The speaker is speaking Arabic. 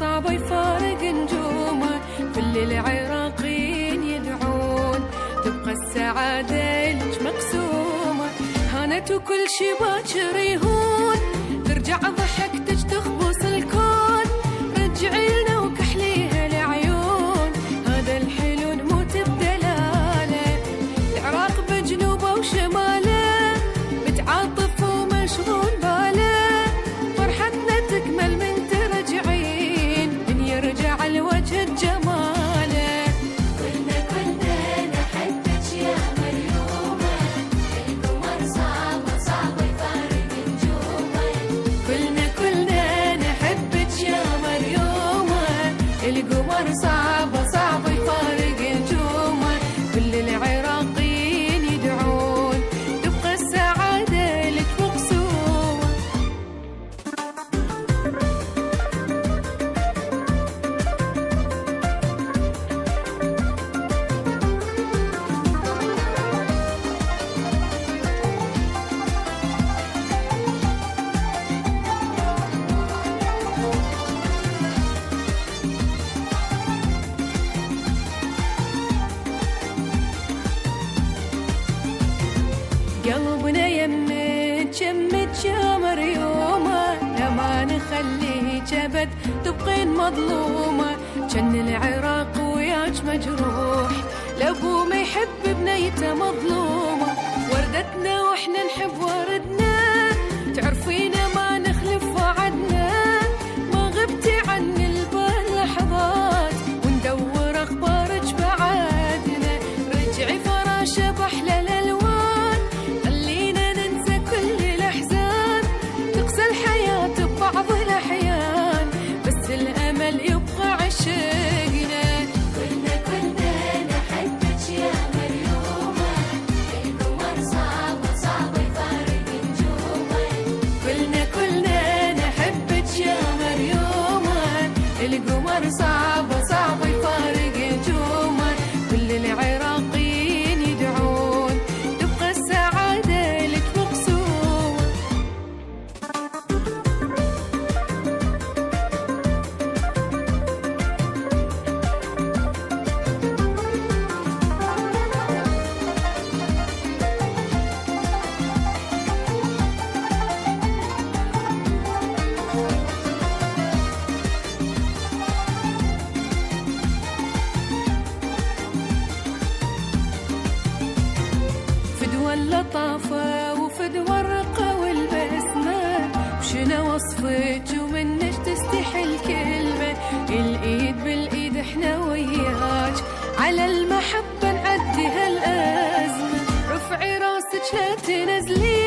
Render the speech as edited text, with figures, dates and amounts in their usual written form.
صعب يفارق نجومه، كل العراقيين يدعون تبقى السعادة لك مقسومة. هانت وكل شي باكر يهون، ترجع ضحكتك تخبص الكون، رجعي لنا وكحليها العيون، هذا الحلو نموت بدلاله. العراق بجنوبه وشماله متعاطف ومشغول باله، فرحتنا تكمل من ترجعين، من يرجع الوجه جماله. كلنا نحبك يا مريومة، القمر صعب يفارق نجومه. كلنا نحبك يا مريومة، القمر صعب يفارق نجومه، كل العراقيين يدعون تبقى السعادة لك مقسومة. قلبنا يمك يا مريومة، لما نخليك أبد تبقين مظلومة. جن العراق وياك مجروح، لأبو ما يحب بنيته مظلومة. وردتنا واحنا نحب وردنا، تعرفينا ما نخلف وعدنا. ما غبتي عن البال لحظات، وندور أخبارك بعادنا. رجعي فراشة بأحلى الألوان، خلينا ننسى كل الأحزان. تقسى الحياة ببعض الأحيان، بس الأمل يبقى عشقنا. كلنا نحبك يا مريومة، القمر صعب يفارق نجومه. كلنا نحبك يا مريومة، القمر صعب يفارق نجومه، كل العراقيين يدعون تبقى السعادة لك مقسومة. فدوى اللطافة وفدوى الرقة والبسمة، وشنو وصفك ومنش تستحي الكلمة. الإيد بالإيد احنا وياك، على المحبة نعدي هالأزمة. رفعي راسك لا تنزلي